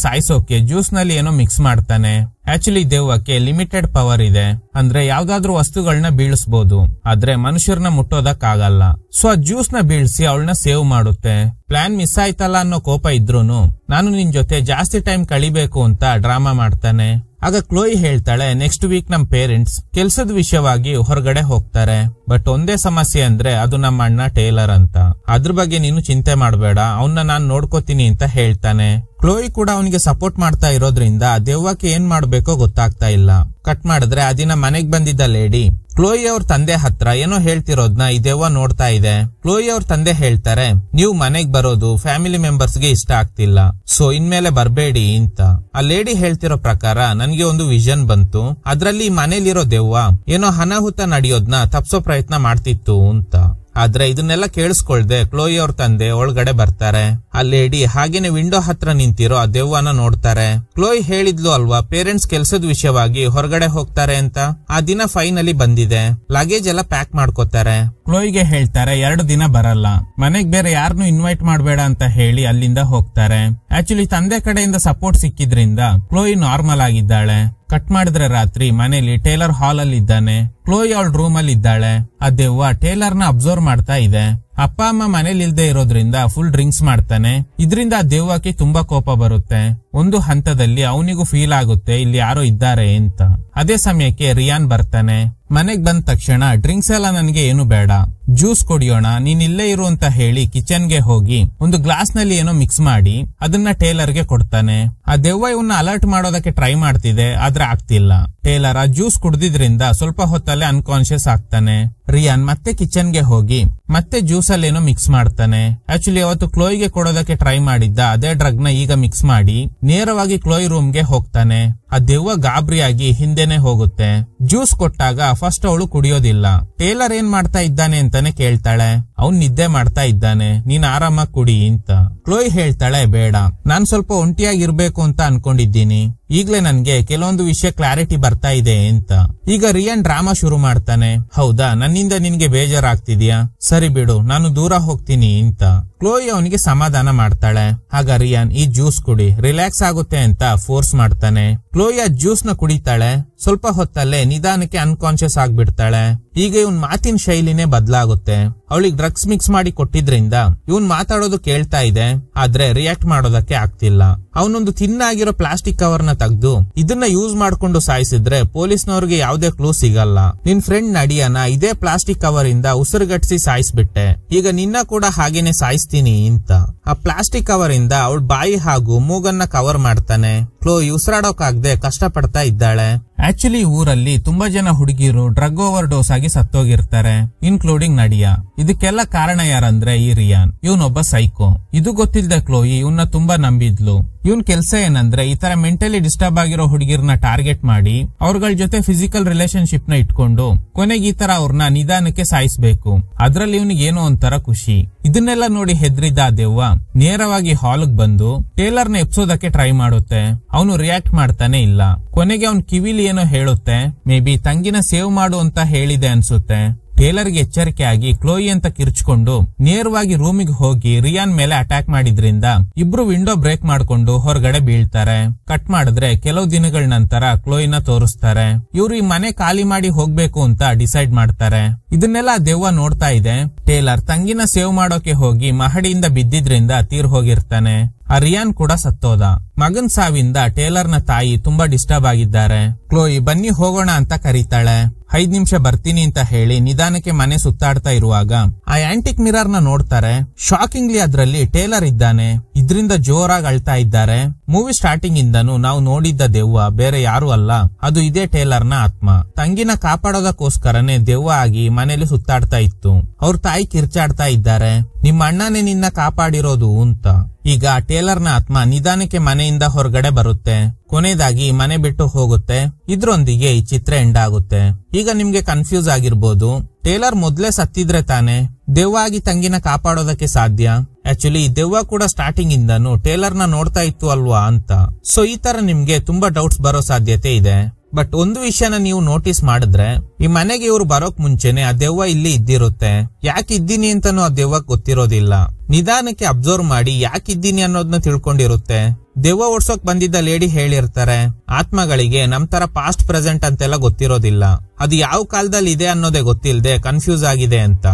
A: ಸಾಯಿಸೋಕೆ ಜ್ಯೂಸ್ ನಲ್ಲಿ ಏನೋ ಮಿಕ್ಸ್ ಮಾಡ್ತಾನೆ. ಆಕ್ಚುಲಿ ದೆವ್ವಕ್ಕೆ ಲಿಮಿಟೆಡ್ ಪವರ್ ಇದೆ. ಅಂದ್ರೆ ಯಾವ್ದಾದ್ರು ವಸ್ತುಗಳನ್ನ ಬೀಳಿಸಬಹುದು, ಆದ್ರೆ ಮನುಷ್ಯರನ್ನ ಮುಟ್ಟೋದಕ್ಕಾಗಲ್ಲ. ಸೊ ಆ ಜ್ಯೂಸ್ ನ ಬೀಳ್ಸಿ ಅವಳನ್ನ ಸೇವ್ ಮಾಡುತ್ತೆ. ಪ್ಲಾನ್ ಮಿಸ್ ಆಯ್ತಲ್ಲ ಅನ್ನೋ ಕೋಪ ಇದ್ರೂನು ನಾನು ನಿನ್ ಜೊತೆ ಜಾಸ್ತಿ ಟೈಮ್ ಕಳಿಬೇಕು ಅಂತ ಡ್ರಾಮಾ ಮಾಡ್ತಾನೆ. ಆಗ ಕ್ಲೋಯಿ ಹೇಳ್ತಾಳೆ, ನೆಕ್ಸ್ಟ್ ವೀಕ್ ನಮ್ ಪೇರೆಂಟ್ಸ್ ಕೆಲ್ಸದ ವಿಷಯವಾಗಿ ಹೊರಗಡೆ ಹೋಗ್ತಾರೆ. ಬಟ್ ಒಂದೇ ಸಮಸ್ಯೆ ಅಂದ್ರೆ ಅದು ನಮ್ಮ ಅಣ್ಣ ಟೇಲರ್ ಅಂತ. ಅದ್ರ ಬಗ್ಗೆ ನೀನು ಚಿಂತೆ ಮಾಡಬೇಡ, ಅವನ್ನ ನಾನ್ ನೋಡ್ಕೋತೀನಿ ಅಂತ ಹೇಳ್ತಾನೆ. ಕ್ಲೋಯಿ ಕೂಡ ಅವನಿಗೆ ಸಪೋರ್ಟ್ ಮಾಡ್ತಾ ಇರೋದ್ರಿಂದ ದೆವ್ವಕ್ಕೆ ಏನ್ ಮಾಡ್ಬೇಕೋ ಗೊತ್ತಾಗ್ತಾ ಇಲ್ಲ. ಕಟ್ ಮಾಡಿದ್ರೆ ಆ ದಿನ ಮನೆಗ್ ಬಂದಿದ್ದ ಲೇಡಿ ಕ್ಲೋಯಿ ಅವ್ರ ತಂದೆ ಹತ್ರ ಏನೋ ಹೇಳ್ತಿರೋದ್ನ ಈ ದೆವ್ವ ನೋಡ್ತಾ ಇದೆ. ಕ್ಲೋಯಿ ಅವ್ರ ತಂದೆ ಹೇಳ್ತಾರೆ, ನೀವು ಮನೆಗ್ ಬರೋದು ಫ್ಯಾಮಿಲಿ ಮೆಂಬರ್ಸ್ ಗೆ ಇಷ್ಟ ಆಗ್ತಿಲ್ಲ, ಸೊ ಇನ್ಮೇಲೆ ಬರ್ಬೇಡಿ ಅಂತ. ಆ ಲೇಡಿ ಹೇಳ್ತಿರೋ ಪ್ರಕಾರ ನನ್ಗೆ ಒಂದು ವಿಷನ್ ಬಂತು. ಅದ್ರಲ್ಲಿ ಮನೇಲಿರೋ ದೆವ್ವ ಏನೋ ಅನಾಹುತ ನಡೆಯೋದ್ನ ತಪ್ಸೋ ಪ್ರಯತ್ನ ಮಾಡ್ತಿತ್ತು ಅಂತ. ಆದ್ರೆ ಇದನ್ನೆಲ್ಲ ಕೇಳಿಸ್ಕೊಳ್ದೆ ಕ್ಲೋಯಿ ಅವ್ರ ತಂದೆ ಒಳಗಡೆ ಬರ್ತಾರೆ. ಆ ಲೇಡಿ ಹಾಗೇನೆ ವಿಂಡೋ ಹತ್ರ ನಿಂತಿರೋ ಆ ದೆವ್ವನ ನೋಡ್ತಾರೆ. ಕ್ಲೋಯಿ ಹೇಳಿದ್ಲು ಅಲ್ವಾ ಪೇರೆಂಟ್ಸ್ ಕೆಲ್ಸದ ವಿಷಯವಾಗಿ ಹೊರಗಡೆ ಹೋಗ್ತಾರೆ ಅಂತ. ಆ ದಿನ ಫೈನಲಿ ಬಂದಿದೆ. ಲಗೇಜ್ ಎಲ್ಲ ಪ್ಯಾಕ್ ಮಾಡ್ಕೋತಾರೆ. ಕ್ಲೋಯಿಗೆ ಹೇಳ್ತಾರೆ 2 ದಿನ ಬರಲ್ಲ, ಮನೆಗ್ ಬೇರೆ ಯಾರನ್ನು ಇನ್ವೈಟ್ ಮಾಡಬೇಡ ಅಂತ ಹೇಳಿ ಅಲ್ಲಿಂದ ಹೋಗ್ತಾರೆ. ಆಕ್ಚುಲಿ ತಂದೆ ಕಡೆಯಿಂದ ಸಪೋರ್ಟ್ ಸಿಕ್ಕಿದ್ರಿಂದ ಕ್ಲೋಯಿ ನಾರ್ಮಲ್ ಆಗಿದ್ದಾಳೆ. ಕಟ್ ಮಾಡಿದ್ರೆ ರಾತ್ರಿ ಮನೇಲಿ ಟೇಲರ್ ಹಾಲ್ ಅಲ್ಲಿ ಇದ್ದಾನೆ. ಕ್ಲೋಯಿ ಅವಳ ರೂಮ್ ಅಲ್ಲಿ ಇದ್ದಾಳೆ. ಆ ದೆವ್ವ ಟೇಲರ್ ನ ಅಬ್ಸರ್ವ್ ಮಾಡ್ತಾ ಇದೆ. ಅಪ್ಪ ಅಮ್ಮ ಮನೇಲಿ ಇಲ್ದೇ ಇರೋದ್ರಿಂದ ಫುಲ್ ಡ್ರಿಂಕ್ಸ್ ಮಾಡ್ತಾನೆ. ಇದರಿಂದ ಆ ದೆವ್ವಕ್ಕೆ ತುಂಬಾ ಕೋಪ ಬರುತ್ತೆ. ಒಂದು ಹಂತದಲ್ಲಿ ಅವನಿಗೂ ಫೀಲ್ ಆಗುತ್ತೆ ಇಲ್ಲಿ ಯಾರೋ ಇದ್ದಾರೆ ಅಂತ. ಅದೇ ಸಮಯಕ್ಕೆ ರಿಯಾನ್ ಬರ್ತಾನೆ. ಮನೆಗ್ ಬಂದ ತಕ್ಷಣ ಡ್ರಿಂಕ್ಸ್ ಎಲ್ಲ ನನಗೆ ಏನು ಬೇಡ, ಜ್ಯೂಸ್ ಕುಡಿಯೋಣ, ನೀನ್ ಇಲ್ಲೇ ಇರು ಅಂತ ಹೇಳಿ ಕಿಚನ್ ಗೆ ಹೋಗಿ ಒಂದು ಗ್ಲಾಸ್ ನಲ್ಲಿ ಏನೋ ಮಿಕ್ಸ್ ಮಾಡಿ ಅದನ್ನ ಟೇಲರ್ ಗೆ ಕೊಡ್ತಾನೆ. ಆ ದೆವ್ವ ಇವನ್ನ ಅಲರ್ಟ್ ಮಾಡೋದಕ್ಕೆ ಟ್ರೈ ಮಾಡ್ತಿದೆ, ಆದ್ರೆ ಆಗ್ತಿಲ್ಲ. ಟೇಲರ್ ಆ ಜ್ಯೂಸ್ ಕುಡ್ದಿದ್ರಿಂದ ಸ್ವಲ್ಪ ಹೊತ್ತಲ್ಲೇ ಅನ್ಕಾನ್ಶಿಯಸ್ ಆಗ್ತಾನೆ. ರಿಯಾನ್ ಮತ್ತೆ ಕಿಚನ್ ಗೆ ಹೋಗಿ ಮತ್ತೆ ಜ್ಯೂಸ್ ಅಲ್ಲಿ ಏನೋ ಮಿಕ್ಸ್ ಮಾಡ್ತಾನೆ. ಆಕ್ಚುಲಿ ಅವತ್ತು ಕ್ಲೋಯಿಗೆ ಕೊಡೋದಕ್ಕೆ ಟ್ರೈ ಮಾಡಿದ್ದ ಅದೇ ಡ್ರಗ್ ನ ಈಗ ಮಿಕ್ಸ್ ಮಾಡಿ ನೇರವಾಗಿ ಕ್ಲೋಯಿ ರೂಮ್ ಗೆ ಹೋಗ್ತಾನೆ. ಆ ದೆವ್ವ ಗಾಬರಿಯಾಗಿ ಹಿಂದೆನೆ ಹೋಗುತ್ತೆ. ಜ್ಯೂಸ್ ಕೊಟ್ಟಾಗ ಫಸ್ಟ್ ಅವಳು ಕುಡಿಯೋದಿಲ್ಲ. ಟೇಲರ್ ಏನ್ ಮಾಡ್ತಾ ಇದ್ದಾನೆ ಅಂತಾನೆ ಕೇಳ್ತಾಳೆ. ಅವ್ನ್ ನಿದ್ದೆ ಮಾಡ್ತಾ ಇದ್ದಾನೆ, ನೀನ್ ಆರಾಮಾಗಿ ಕುಡಿ ಅಂತ. ಕ್ಲೋಯಿ ಹೇಳ್ತಾಳೆ, ಬೇಡ, ನಾನ್ ಸ್ವಲ್ಪ ಒಂಟಿಯಾಗಿರ್ಬೇಕು ಅಂತ ಅನ್ಕೊಂಡಿದ್ದೀನಿ. ಈಗ್ಲೇ ನನ್ಗೆ ಕೆಲವೊಂದು ವಿಷಯ ಕ್ಲಾರಿಟಿ ಬರ್ತಾ ಇದೆ ಅಂತ. ಈಗ ರಿಯಾನ್ ಡ್ರಾಮಾ ಶುರು ಮಾಡ್ತಾನೆ. ಹೌದಾ, ನನ್ನಿಂದ ನಿನ್ಗೆ ಬೇಜಾರಾಗ್ತಿದ್ಯಾ? ಸರಿ ಬಿಡು, ನಾನು ದೂರ ಹೋಗ್ತೀನಿ ಅಂತ. ಕ್ಲೋಯಿ ಅವನಿಗೆ ಸಮಾಧಾನ ಮಾಡ್ತಾಳೆ. ಆಗ ರಿಯಾನ್ ಈ ಜ್ಯೂಸ್ ಕುಡಿ, ರಿಲ್ಯಾಕ್ಸ್ ಆಗುತ್ತೆ ಅಂತ ಫೋರ್ಸ್ ಮಾಡ್ತಾನೆ. ಕ್ಲೋಯಿ ಆ ಜ್ಯೂಸ್ ನ ಕುಡಿತಾಳೆ. ಸ್ವಲ್ಪ ಹೊತ್ತಲ್ಲೇ ನಿಧಾನಕ್ಕೆ ಅನ್ಕಾನ್ಶಿಯಸ್ ಆಗ್ಬಿಡ್ತಾಳೆ. ಈಗ ಇವನ್ ಮಾತಿನ ಶೈಲಿನೇ ಬದಲಾಗುತ್ತೆ. ಅವಳಿಗೆ ಡ್ರಗ್ಸ್ ಮಿಕ್ಸ್ ಮಾಡಿ ಕೊಟ್ಟಿದ್ರಿಂದ ಇವನ್ ಮಾತಾಡೋದು ಕೇಳ್ತಾ ಇದೆ, ಆದ್ರೆ ರಿಯಾಕ್ಟ್ ಮಾಡೋದಕ್ಕೆ ಆಗ್ತಿಲ್ಲ. ಅವನೊಂದು ತಿನ್ನಾಗಿರೋ ಪ್ಲಾಸ್ಟಿಕ್ ಕವರ್ ನ ತೆಗ್ದು ಇದನ್ನ ಯೂಸ್ ಮಾಡ್ಕೊಂಡು ಸಾಯಿಸಿದ್ರೆ ಪೊಲೀಸ್ನವ್ರಿಗೆ ಯಾವ್ದೇ ಕ್ಲೂ ಸಿಗಲ್ಲ. ನಿನ್ ಫ್ರೆಂಡ್ ನಡಿಯನ ಇದೇ ಪ್ಲಾಸ್ಟಿಕ್ ಕವರ್ ಇಂದ ಉಸಿರುಗಟ್ಟಿಸಿ ಸಾಯಿಸ್ಬಿಟ್ಟೆ, ಈಗ ನಿನ್ನ ಕೂಡ ಹಾಗೇನೆ ಸಾಯಿಸ್ತೀನಿ ಅಂತ. ಆ ಪ್ಲಾಸ್ಟಿಕ್ ಕವರ್ ಇಂದ ಅವಳ ಬಾಯಿ ಹಾಗೂ ಮೂಗನ್ನ ಕವರ್ ಮಾಡ್ತಾನೆ. ಕ್ಲೋಯಿ ಉಸಿರಾಡೋಕಾಗದೆ ಕಷ್ಟ ಪಡ್ತಾ ಇದ್ದಾಳೆ. ಆಕ್ಚುಲಿ ಊರಲ್ಲಿ ತುಂಬಾ ಜನ ಹುಡುಗಿರು ಡ್ರಗ್ ಓವರ್ ಡೋಸ್ ಆಗಿ ಸತ್ತೋಗಿರ್ತಾರೆ, ಇನ್ಕ್ಲೂಡಿಂಗ್ ನಡಿಯಾ. ಇದಕ್ಕೆಲ್ಲ ಕಾರಣ ಯಾರಂದ್ರೆ ಈ ರಿಯಾನ್. ಇವನೊಬ್ಬ ಸೈಕೋ. ಇದು ಗೊತ್ತಿಲ್ಲದೆ ಕ್ಲೋಯಿ ಇವನ್ನ ತುಂಬಾ ನಂಬಿದ್ಲು. ಇವನ್ ಕೆಲ್ಸ ಏನಂದ್ರೆ ಈ ತರ ಮೆಂಟಲಿ ಡಿಸ್ಟರ್ಬ್ ಆಗಿರೋ ಹುಡುಗಿರ್ನ ಟಾರ್ಗೆಟ್ ಮಾಡಿ ಅವ್ರಗಳ ಜೊತೆ ಫಿಸಿಕಲ್ ರಿಲೇಶನ್ಶಿಪ್ ನ ಇಟ್ಕೊಂಡು ಕೊನೆಗೆ ಈ ತರ ಅವ್ರನ್ನ ನಿಧಾನಕ್ಕೆ ಸಾಯಿಸ್ಬೇಕು. ಅದ್ರಲ್ಲಿ ಇವನಿಗೆ ಏನೋ ಒಂಥರ ಖುಷಿ. ಇದನ್ನೆಲ್ಲ ನೋಡಿ ಹೆದ್ರಿದ್ದ ದೆವ್ವ ನೇರವಾಗಿ ಹಾಲ್ಗ್ ಬಂದು ಟೇಲರ್ ನ ಎಪ್ಸೋದಕ್ಕೆ ಟ್ರೈ ಮಾಡುತ್ತೆ. ಅವನು ರಿಯಾಕ್ಟ್ ಮಾಡ್ತಾನೆ ಇಲ್ಲ. ಕೊನೆಗೆ ಅವನ್ ಕಿವಿಲಿ ಏನೋ ಹೇಳುತ್ತೆ. ಮೇ ಬಿ ತಂಗಿನ ಸೇವ್ ಮಾಡು ಅಂತ ಹೇಳಿದೆ ಅನ್ಸುತ್ತೆ. ಟೇಲರ್ಗೆ ಎಚ್ಚರಿಕೆ ಆಗಿ ಕ್ಲೋಯಿ ಅಂತ ಕಿರ್ಚ್ಕೊಂಡು ನೇರವಾಗಿ ರೂಮಿಗೆ ಹೋಗಿ ರಿಯಾನ್ ಮೇಲೆ ಅಟ್ಯಾಕ್ ಮಾಡಿದ್ರಿಂದ ಇಬ್ರು ವಿಂಡೋ ಬ್ರೇಕ್ ಮಾಡ್ಕೊಂಡು ಹೊರಗಡೆ ಬೀಳ್ತಾರೆ. ಕಟ್ ಮಾಡಿದ್ರೆ ಕೆಲವು ದಿನಗಳ ನಂತರ ಕ್ಲೋಯಿನ ತೋರಿಸ್ತಾರೆ. ಇವ್ರು ಈ ಮನೆ ಖಾಲಿ ಮಾಡಿ ಹೋಗ್ಬೇಕು ಅಂತ ಡಿಸೈಡ್ ಮಾಡ್ತಾರೆ. ಇದನ್ನೆಲ್ಲ ದೆವ್ವ ನೋಡ್ತಾ ಇದೆ. ಟೇಲರ್ ತಂಗಿನ ಸೇವ್ ಮಾಡೋಕೆ ಹೋಗಿ ಮಹಡಿಯಿಂದ ಬಿದ್ದಿದ್ರಿಂದ ತೀರ್ ಹೋಗಿರ್ತಾನೆ. ಆ ರಿಯಾನ್ ಕೂಡ ಸತ್ತೋದ. ಮಗನ್ ಸಾವಿಂದ ಟೇಲರ್ನ ತಾಯಿ ತುಂಬಾ ಡಿಸ್ಟರ್ಬ್ ಆಗಿದ್ದಾರೆ. ಕ್ಲೋಯಿ ಬನ್ನಿ ಹೋಗೋಣ ಅಂತ ಕರೀತಾಳೆ. 5 ನಿಮಿಷ ಬರ್ತೀನಿ ಅಂತ ಹೇಳಿ ನಿಧಾನಕ್ಕೆ ಮನೆ ಸುತ್ತಾಡ್ತಾ ಇರುವಾಗ ಆ ಆಂಟಿಕ್ ಮಿರರ್ ನ ನೋಡ್ತಾರೆ. ಶಾಕಿಂಗ್ಲಿ ಅದ್ರಲ್ಲಿ ಟೇಲರ್ ಇದ್ದಾನೆ. ಇದ್ರಿಂದ ಜೋರಾಗಿ ಅಳ್ತಾ ಇದ್ದಾರೆ. ಮೂವಿ ಸ್ಟಾರ್ಟಿಂಗ್ ಇಂದನೂ ನಾವು ನೋಡಿದ್ದ ದೆವ್ವ ಬೇರೆ ಯಾರು ಅಲ್ಲ, ಅದು ಇದೇ ಟೇಲರ್ ನ ಆತ್ಮ. ತಂಗಿನ ಕಾಪಾಡೋದಕ್ಕೋಸ್ಕರನೇ ದೆವ್ವ ಆಗಿ ಮನೇಲಿ ಸುತ್ತಾಡ್ತಾ ಇತ್ತು. ಅವ್ರ ತಾಯಿ ಕಿರ್ಚಾಡ್ತಾ ಇದ್ದಾರೆ, ನಿಮ್ಮ ಅಣ್ಣನೇ ನಿನ್ನ ಕಾಪಾಡಿರೋದು ಅಂತ. ಈಗ ಟೇಲರ್ ನ ಆತ್ಮ ನಿಧಾನಕ್ಕೆ ಮನೆಯಿಂದ ಹೊರಗಡೆ ಬರುತ್ತೆ. ಕೊನೆಯದಾಗಿ ಮನೆ ಬಿಟ್ಟು ಹೋಗುತ್ತೆ. ಇದ್ರೊಂದಿಗೆ ಈ ಚಿತ್ರ ಎಂಡ್ ಆಗುತ್ತೆ. ಈಗ ನಿಮ್ಗೆ ಕನ್ಫ್ಯೂಸ್ ಆಗಿರ್ಬೋದು, ಟೇಲರ್ ಮೊದ್ಲೇ ಸತ್ತಿದ್ರೆ ತಾನೆ ದೆವ್ವ ಆಗಿ ತಂಗಿನ ಕಾಪಾಡೋದಕ್ಕೆ ಸಾಧ್ಯ? ಆಕ್ಚುಲಿ ದೆವ್ವ ಕೂಡ ಸ್ಟಾರ್ಟಿಂಗ್ ಇಂದನು ಟೇಲರ್ ನ ನೋಡ್ತಾ ಇತ್ತು ಅಲ್ವಾ ಅಂತ. ಸೊ ಈ ತರ ನಿಮ್ಗೆ ತುಂಬಾ ಡೌಟ್ಸ್ ಬರೋ ಸಾಧ್ಯತೆ ಇದೆ. ಬಟ್ ಒಂದು ವಿಷಯನ ನೀವು ನೋಟಿಸ್ ಮಾಡಿದ್ರೆ, ಈ ಮನೆಗೆ ಇವ್ರು ಬರೋಕ್ ಮುಂಚೆನೆ ಆ ದೆವ್ವ ಇಲ್ಲಿ ಇದ್ದಿರುತ್ತೆ. ಯಾಕೆ ಇದ್ದೀನಿ ಅಂತಾನು ಆ ದೆವ್ವಕ್ ಗೊತ್ತಿರೋದಿಲ್ಲ. ನಿಧಾನಕ್ಕೆ ಅಬ್ಸರ್ವ್ ಮಾಡಿ ಯಾಕಿದ್ದೀನಿ ಅನ್ನೋದನ್ನ ತಿಳ್ಕೊಂಡಿರುತ್ತೆ. ದೆವ್ವ ಓಡ್ಸೋಕ್ ಬಂದಿದ್ದ ಲೇಡಿ ಹೇಳಿರ್ತಾರೆ, ಆತ್ಮಗಳಿಗೆ ನಮ್ ತರ ಪಾಸ್ಟ್ ಪ್ರೆಸೆಂಟ್ ಅಂತೆಲ್ಲ ಗೊತ್ತಿರೋದಿಲ್ಲ, ಅದು ಯಾವ ಕಾಲದಲ್ಲಿ ಇದೆ ಅನ್ನೋದೇ ಗೊತ್ತಿಲ್ಲದೆ ಕನ್ಫ್ಯೂಸ್ ಆಗಿದೆ ಅಂತ.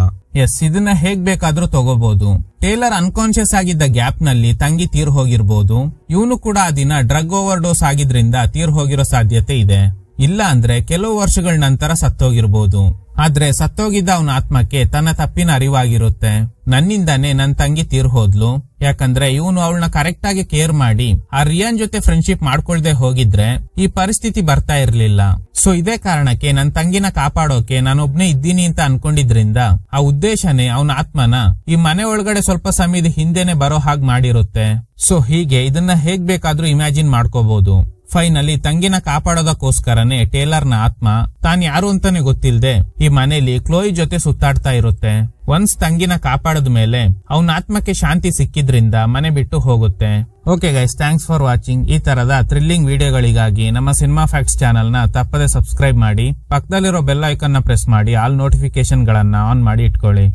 A: ಎಸ್, ಇದನ್ನ ಹೇಗ್ ಬೇಕಾದ್ರೂ ತಗೋಬಹುದು. ಟೇಲರ್ ಅನ್ಕಾನ್ಶಿಯಸ್ ಆಗಿದ್ದ ಗ್ಯಾಪ್ ನಲ್ಲಿ ತಂಗಿ ತೀರ್ ಹೋಗಿರ್ಬೋದು. ಇವನು ಕೂಡ ಆ ದಿನ ಡ್ರಗ್ ಓವರ್ ಡೋಸ್ ಆಗಿದ್ರಿಂದ ತೀರ್ ಹೋಗಿರೋ ಸಾಧ್ಯತೆ ಇದೆ. ಇಲ್ಲ ಅಂದ್ರೆ ಕೆಲವು ವರ್ಷಗಳ ನಂತರ ಸತ್ತೋಗಿರ್ಬೋದು. ಆದ್ರೆ ಸತ್ತೋಗಿದ್ದ ಅವನ ಆತ್ಮಕ್ಕೆ ತನ್ನ ತಪ್ಪಿನ ಅರಿವಾಗಿರುತ್ತೆ. ನನ್ನಿಂದಾನೇ ನನ್ ತಂಗಿ ತೀರ್ ಹೋದ್ಲು, ಯಾಕಂದ್ರೆ ಇವನು ಅವಳನ್ನ ಕರೆಕ್ಟ್ ಆಗಿ ಕೇರ್ ಮಾಡಿ ಆ ರಿಯಾನ್ ಜೊತೆ ಫ್ರೆಂಡ್ಶಿಪ್ ಮಾಡ್ಕೊಳ್ದೆ ಹೋಗಿದ್ರೆ ಈ ಪರಿಸ್ಥಿತಿ ಬರ್ತಾ ಇರ್ಲಿಲ್ಲ. ಸೊ ಇದೇ ಕಾರಣಕ್ಕೆ ನನ್ ತಂಗಿನ ಕಾಪಾಡೋಕೆ ನಾನೊಬ್ನೇ ಇದ್ದೀನಿ ಅಂತ ಅನ್ಕೊಂಡಿದ್ರಿಂದ ಆ ಉದ್ದೇಶನೇ ಅವನ ಆತ್ಮನ ಈ ಮನೆ ಒಳಗಡೆ ಸ್ವಲ್ಪ ಸಮಯದ ಹಿಂದೆನೆ ಬರೋ ಹಾಗೆ ಮಾಡಿರುತ್ತೆ. ಸೊ ಹೀಗೆ ಇದನ್ನ ಹೇಗ್ ಬೇಕಾದ್ರೂ ಇಮ್ಯಾಜಿನ್ ಮಾಡ್ಕೋಬಹುದು. ಫೈನಲಿ ತಂಗಿನ ಕಾಪಾಡೋದಕ್ಕೋಸ್ಕರನೇ ಟೇಲರ್ ನ ಆತ್ಮ ತಾನ್ ಯಾರು ಅಂತಾನೆ ಗೊತ್ತಿಲ್ಲದೆ ಈ ಮನೆಯಲ್ಲಿ ಕ್ಲೋಯಿ ಜೊತೆ ಸುತ್ತಾಡ್ತಾ ಇರುತ್ತೆ. ಒನ್ಸ್ ತಂಗಿನ ಕಾಪಾಡದ ಮೇಲೆ ಅವನ ಆತ್ಮಕ್ಕೆ ಶಾಂತಿ ಸಿಕ್ಕಿದ್ರಿಂದ ಮನೆ ಬಿಟ್ಟು ಹೋಗುತ್ತೆ. Okay guys, thanks for watching. ಈ ತರದ ಥ್ರಿಲ್ಲಿಂಗ್ ವಿಡಿಯೋಗಳಿಗಾಗಿ ನಮ್ಮ ಸಿನಿಮಾ ಫ್ಯಾಕ್ಟ್ಸ್ ಚಾನೆಲ್ ನ ತಪ್ಪದೆ ಸಬ್ಸ್ಕ್ರೈಬ್ ಮಾಡಿ. ಪಕ್ಕದಲ್ಲಿರೋ ಬೆಲ್ ಐಕಾನ್ ನ ಪ್ರೆಸ್ ಮಾಡಿ ಆಲ್ ನೋಟಿಫಿಕೇಶನ್ ಗಳನ್ನ ಆನ್ ಮಾಡಿ ಇಟ್ಕೊಳ್ಳಿ.